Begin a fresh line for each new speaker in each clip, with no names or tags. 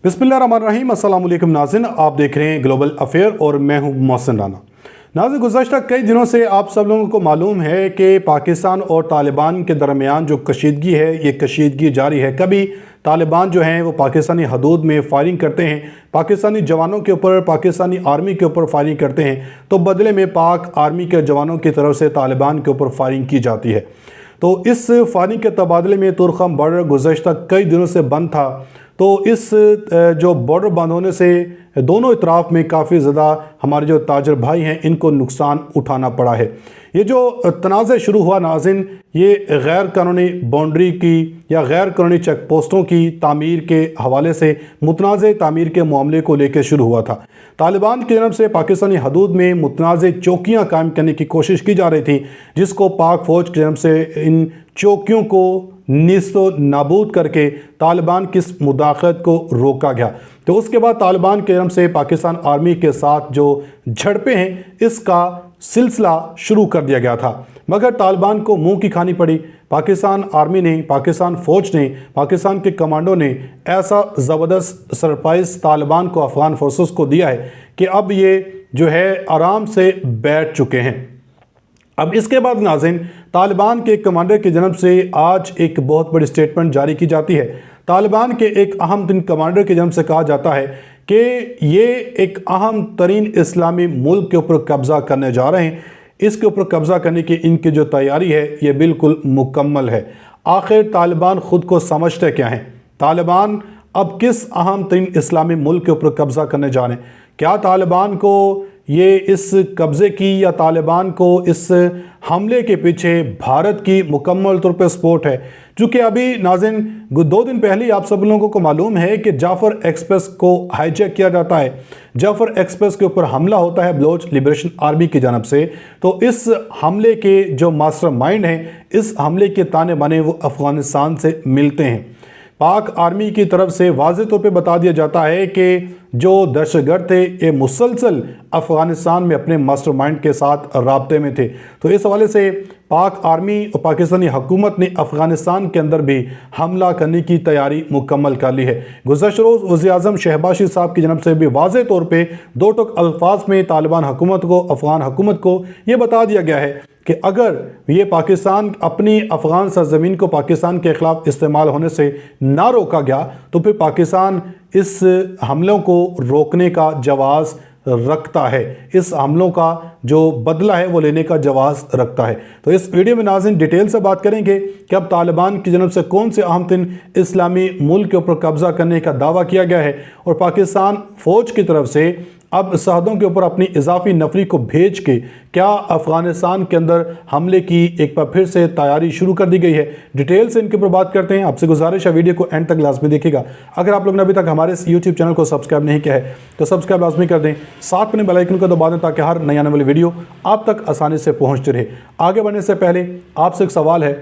बिस्मिल्लाहिर्रहमानिर्रहीम। अस्सलाम वालेकुम नाज़रीन, आप देख रहे हैं ग्लोबल अफेयर और मैं हूं मोहसिन राना। नाज़रीन, गुज़श्ता कई दिनों से आप सब लोगों को मालूम है कि पाकिस्तान और तालिबान के दरमियान जो कशीदगी है, ये कशीदगी जारी है। कभी तालिबान जो हैं वो पाकिस्तानी हदूद में फायरिंग करते हैं, पाकिस्तानी जवानों के ऊपर, पाकिस्तानी आर्मी के ऊपर फायरिंग करते हैं, तो बदले में पाक आर्मी के जवानों की तरफ से तालिबान के ऊपर फायरिंग की जाती है। तो इस फायरिंग के तबादले में तुरखम बॉर्डर गुज़श्ता कई दिनों से बंद था। तो इस जो बॉर्डर बंद होने से दोनों इतराफ़ में काफ़ी ज़्यादा हमारे जो ताजर भाई हैं इनको नुकसान उठाना पड़ा है। ये जो तनाज़ा शुरू हुआ नाज़रीन, ये गैर कानूनी बाउंड्री की या गैर कानूनी चेक पोस्टों की तामीर के हवाले से मुतनाज़ तामीर के मामले को लेकर शुरू हुआ था। तालिबान की तरफ से पाकिस्तानी हदूद में मुतनाज़ चौकियाँ कायम करने की कोशिश की जा रही थी, जिसको पाक फ़ौज की तरफ से इन चौकियों को नीस्तो नाबूद करके तालिबान की मुदाखलत को रोका गया। तो उसके बाद तालिबान की तरफ से पाकिस्तान आर्मी के साथ जो झड़पें हैं, इसका सिलसिला शुरू कर दिया गया था, मगर तालिबान को मुंह की खानी पड़ी। पाकिस्तान आर्मी ने, पाकिस्तान फ़ौज ने, पाकिस्तान के कमांडो ने ऐसा ज़बरदस्त सरप्राइज़ तालिबान को, अफ़गान फोर्सेस को दिया है कि अब ये जो है आराम से बैठ चुके हैं। अब इसके बाद नाज़रीन, तालिबान के कमांडर की जानब से आज एक बहुत बड़ी स्टेटमेंट जारी की जाती है। तालिबान के एक अहम तरीन कमांडर की जानब से कहा जाता है कि ये एक अहम तरीन इस्लामी मुल्क के ऊपर कब्ज़ा करने जा रहे हैं। इसके ऊपर कब्ज़ा करने की इनकी जो तैयारी है ये बिल्कुल मुकम्मल है। आखिर तालिबान ख़ुद को समझते क्या हैं? तालिबान अब किस अहम तरीन इस्लामी मुल्क के ऊपर कब्ज़ा करने जा रहे हैं? क्या तालिबान को ये इस कब्ज़े की या तालिबान को इस हमले के पीछे भारत की मुकम्मल तौर पर सपोर्ट है? चूँकि अभी नाज़रीन 2 दिन पहले आप सब लोगों को मालूम है कि जाफ़र एक्सप्रेस को हाईजैक किया जाता है, जाफ़र एक्सप्रेस के ऊपर हमला होता है बलोच लिबरेशन आर्मी की जानब से। तो इस हमले के जो मास्टरमाइंड हैं, इस हमले के ताने बाने वो अफ़गानिस्तान से मिलते हैं। पाक आर्मी की तरफ से वाज़ेह तौर पे बता दिया जाता है कि जो दहशतगर्द थे ये मुसलसल अफ़गानिस्तान में अपने मास्टरमाइंड के साथ राब्ते में थे। तो इस हवाले से पाक आर्मी और पाकिस्तानी हुकूमत ने अफ़गानिस्तान के अंदर भी हमला करने की तैयारी मुकम्मल कर ली है। गुज़श्ता रोज़ वज़ीर-ए-आज़म शहबाज शरीफ साहब की जानब से भी वाज़ेह तौर पे 2 टुक अल्फाज में तालिबान हुकूमत को, अफ़गान हुकूमत को ये बता दिया गया है कि अगर ये पाकिस्तान अपनी अफ़गान सरज़मीन को पाकिस्तान के ख़िलाफ़ इस्तेमाल होने से ना रोका गया तो फिर पाकिस्तान इस हमलों को रोकने का जवाज़ रखता है, इस हमलों का जो बदला है वो लेने का जवाज़ रखता है। तो इस वीडियो में नाज़रीन डिटेल से बात करेंगे कि अब तालिबान की जानब से कौन से अहम तरीन इस्लामी मुल्क के ऊपर कब्ज़ा करने का दावा किया गया है और पाकिस्तान फ़ौज की तरफ से अब सरहदों के ऊपर अपनी इजाफी नफरी को भेज के क्या अफ़गानिस्तान के अंदर हमले की एक बार फिर से तैयारी शुरू कर दी गई है। डिटेल से इनके ऊपर बात करते हैं। आपसे गुजारिश है वीडियो को एंड तक लाजमी देखिएगा। अगर आप लोग ने अभी तक हमारे इस यूट्यूब चैनल को सब्सक्राइब नहीं किया है तो सब्सक्राइब लाजमी कर दें, साथ में बेल आइकन को दबा दें ताकि हर नई आने वाली वीडियो आप तक आसानी से पहुँचती रहे। आगे बढ़ने से पहले आपसे एक सवाल है,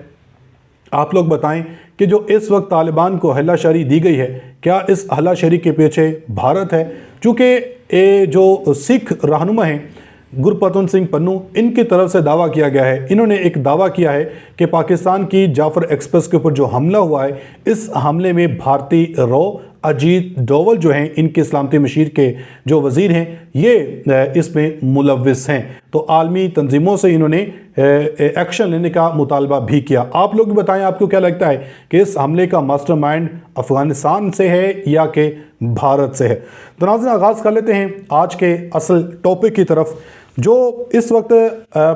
आप लोग बताएं कि जो इस वक्त तालिबान को हल्लाशेरी दी गई है, क्या इस हल्लाशेरी के पीछे भारत है? चूँकि ये जो सिख रहनुमा हैं गुरपतन सिंह पन्नू, इनकी तरफ से दावा किया गया है, इन्होंने एक दावा किया है कि पाकिस्तान की जाफ़र एक्सप्रेस के ऊपर जो हमला हुआ है, इस हमले में भारतीय रॉ अजीत डोवल जो हैं, इनके सलामती मशीर के जो वज़ीर हैं, ये इसमें मुलव्विस हैं। तो आलमी तंजीमों से इन्होंने एक्शन लेने का मुतालबा भी किया। आप लोग बताएं, आपको क्या लगता है कि इस हमले का मास्टरमाइंड अफ़गानिस्तान से है या कि भारत से है? तो नाज़रीन, आगाज़ कर लेते हैं आज के असल टॉपिक की तरफ। जो इस वक्त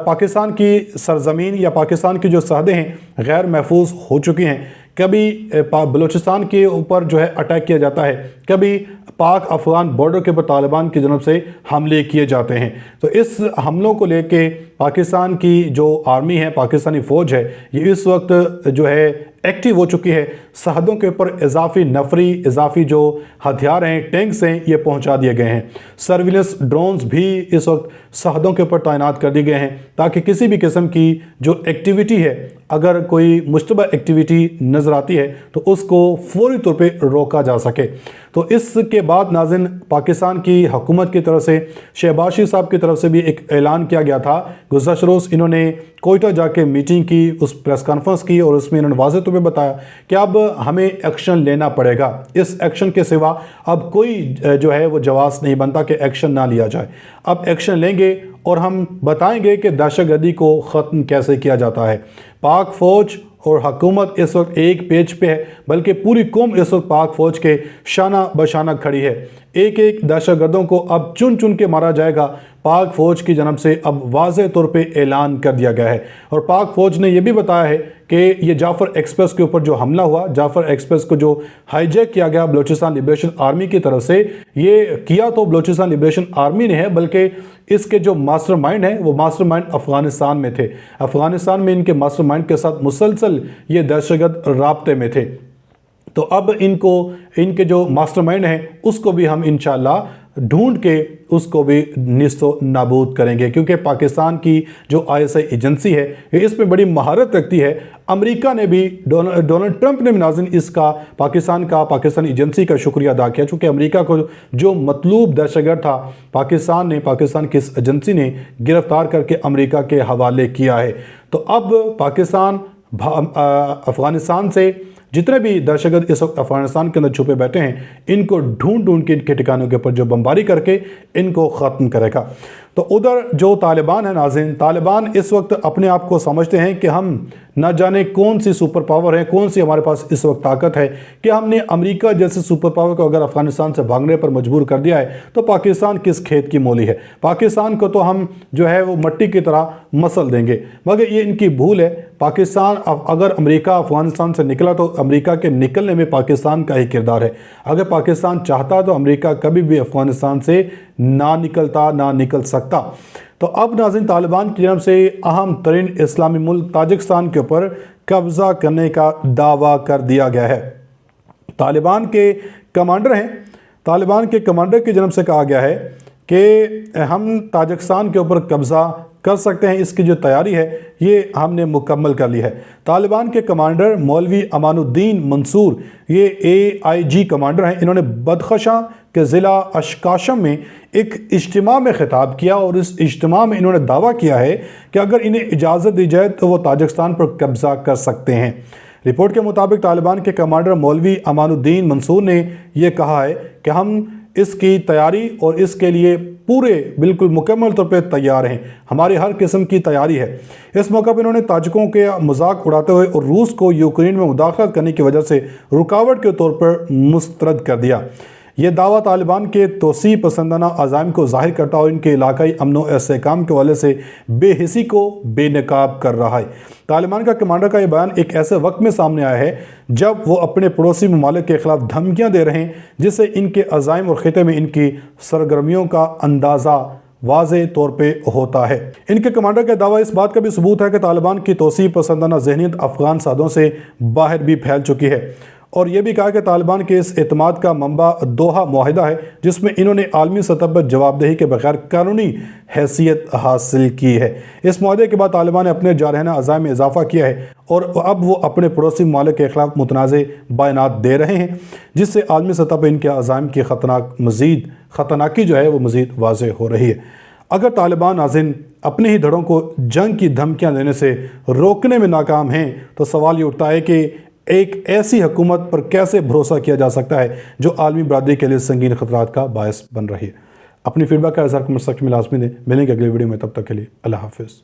पाकिस्तान की सरज़मीन या पाकिस्तान की जो सरहदें हैं गैर महफूज हो चुकी हैं। कभी बलूचिस्तान के ऊपर जो है अटैक किया जाता है, कभी पाक अफ़गान बॉर्डर के ऊपर तालिबान की जानब से हमले किए जाते हैं। तो इस हमलों को लेके पाकिस्तान की जो आर्मी है, पाकिस्तानी फ़ौज है, ये इस वक्त जो है एक्टिव हो चुकी है। सरहदों के ऊपर इजाफी नफरी, इजाफी जो हथियार हैं, टैंक्स हैं, ये पहुंचा दिए गए हैं। सर्विलेंस ड्रोन्स भी इस वक्त सरहदों के ऊपर तैनात कर दिए गए हैं ताकि किसी भी किस्म की जो एक्टिविटी है اگر کوئی مشتبہ ایکٹیویٹی نظر آتی ہے تو اس کو فوری طور پہ روکا جا سکے۔ تو اس کے بعد ناظرین پاکستان کی حکومت کی طرف سے شہباز شریف صاحب کی طرف سے بھی ایک اعلان کیا گیا تھا۔ گزشتہ روز انہوں نے کوئٹہ جا کے میٹنگ کی، اس پریس کانفرنس کی، اور اس میں انہوں نے واضح طور پہ بتایا کہ اب ہمیں ایکشن لینا پڑے گا، اس ایکشن کے سوا اب کوئی جو ہے وہ جواز نہیں بنتا کہ ایکشن نہ لیا جائے۔ اب ایکشن لیں گے اور ہم بتائیں گے کہ دہشت گردی کو ختم کیسے کیا جاتا ہے۔ پاک فوج اور حکومت اس وقت ایک پیج پہ ہے، بلکہ پوری قوم اس وقت پاک فوج کے شانہ بشانہ کھڑی ہے۔ ایک ایک دہشت گردوں کو اب چن چن کے مارا جائے گا، پاک فوج کی جانب سے اب واضح طور پہ اعلان کر دیا گیا ہے۔ اور پاک فوج نے یہ بھی بتایا ہے کہ یہ جعفر ایکسپریس کے اوپر جو حملہ ہوا، جعفر ایکسپریس کو جو ہائی جیک کیا گیا بلوچستان لبریشن آرمی کی طرف سے، یہ کیا تو بلوچستان لبریشن آرمی نے ہے، بلکہ اس کے جو ماسٹر مائنڈ ہیں وہ ماسٹر مائنڈ افغانستان میں تھے۔ افغانستان میں ان کے ماسٹر مائنڈ کے ساتھ مسلسل یہ دہشت گرد رابطے میں تھے۔ تو اب ان کے جو ماسٹر مائنڈ ہیں اس کو بھی ہم انشاءاللہ ڈھونڈ کے اس کو بھی نیست و نابود کریں گے، کیونکہ پاکستان کی جو ISI ایجنسی ہے یہ اس میں بڑی مہارت رکھتی ہے۔ امریکہ نے بھی ڈونلڈ ٹرمپ نے بھی ناظرین اس کا پاکستانی ایجنسی کا شکریہ ادا کیا، چونکہ امریکہ کو جو مطلوب دہشت گرد تھا پاکستان کی اس ایجنسی نے گرفتار کر کے امریکہ کے حوالے کیا ہے۔ تو اب پاکستان افغانستان سے جتنے بھی دہشت گرد اس وقت افغانستان کے اندر چھپے بیٹھے ہیں ان کو ڈھونڈ کے ان کے ٹھکانوں کے اوپر جو بمباری کر کے ان کو ختم کرے گا۔ تو ادھر جو طالبان ہیں ناظرین، طالبان اس وقت اپنے آپ کو سمجھتے ہیں کہ ہم نہ جانے کون سی سپر پاور ہے، کون سی ہمارے پاس اس وقت طاقت ہے کہ ہم نے امریکہ جیسے سپر پاور کو اگر افغانستان سے بھاگنے پر مجبور کر دیا ہے تو پاکستان کس کھیت کی مولی ہے، پاکستان کو تو ہم جو ہے وہ مٹی کی طرح مسل دیں گے۔ مگر یہ ان کی بھول ہے۔ پاکستان اگر امریکہ افغانستان سے نکلا تو امریکہ کے نکلنے میں پاکستان کا ہی کردار ہے۔ اگر پاکستان چاہتا تو امریکہ کبھی بھی افغانستان سے نہ نکل سکتا۔ تو اب ناظرین طالبان کی جانب سے اہم ترین اسلامی ملک تاجکستان کے اوپر قبضہ کرنے کا دعویٰ کر دیا گیا ہے۔ طالبان کے کمانڈر کی جانب سے کہا گیا ہے کہ ہم تاجکستان کے اوپر قبضہ کر سکتے ہیں، اس کی جو تیاری ہے یہ ہم نے مکمل کر لی ہے۔ طالبان کے کمانڈر مولوی امان الدین منصور، یہ AIG کمانڈر ہیں، انہوں نے بدخشاں کے ضلع اشکاشم میں ایک اجتماع میں خطاب کیا، اور اس اجتماع میں انہوں نے دعویٰ کیا ہے کہ اگر انہیں اجازت دی جائے تو وہ تاجکستان پر قبضہ کر سکتے ہیں۔ رپورٹ کے مطابق طالبان کے کمانڈر مولوی امان الدین منصور نے یہ کہا ہے کہ ہم اس کی تیاری اور اس کے لیے بالکل مکمل طور پہ تیار ہیں، ہماری ہر قسم کی تیاری ہے۔ اس موقع پر انہوں نے تاجکوں کے مذاق اڑاتے ہوئے اور روس کو یوکرین میں مداخلت کرنے کی وجہ سے رکاوٹ کے طور پر مسترد کر دیا۔ یہ دعویٰ طالبان کے توسیع پسندانہ عزائم کو ظاہر کرتا اور ان کے علاقائی امن و استحکام کے حوالے سے بے حسی کو بے نقاب کر رہا ہے۔ طالبان کا کمانڈر کا یہ بیان ایک ایسے وقت میں سامنے آیا ہے جب وہ اپنے پڑوسی ممالک کے خلاف دھمکیاں دے رہے ہیں، جس سے ان کے عزائم اور خطے میں ان کی سرگرمیوں کا اندازہ واضح طور پہ ہوتا ہے۔ ان کے کمانڈر کا دعویٰ اس بات کا بھی ثبوت ہے کہ طالبان کی توسیع پسندانہ ذہنیت افغان سادوں سے باہر بھی پھیل چکی ہے، اور یہ بھی کہا کہ طالبان کے اس اعتماد کا منبع دوحہ معاہدہ ہے، جس میں انہوں نے عالمی سطح پر جواب دہی کے بغیر قانونی حیثیت حاصل کی ہے۔ اس معاہدے کے بعد طالبان نے اپنے جارحانہ عزائم میں اضافہ کیا ہے، اور اب وہ اپنے پڑوسی ممالک کے خلاف متنازع بیانات دے رہے ہیں، جس سے عالمی سطح پر ان کے عزائم کی خطرناکی جو ہے وہ مزید واضح ہو رہی ہے۔ اگر طالبان ناظرین اپنے ہی دھڑوں کو جنگ کی دھمکیاں دینے سے روکنے میں ناکام ہیں تو سوال یہ اٹھتا ہے کہ ایک ایسی حکومت پر کیسے بھروسہ کیا جا سکتا ہے جو عالمی برادری کے لیے سنگین خطرات کا باعث بن رہی ہے۔ اپنی فیڈ بیک کا اظہار کمنٹ سیکشن میں لازمی دیں۔ ملیں گے اگلی ویڈیو میں، تب تک کے لیے اللہ حافظ۔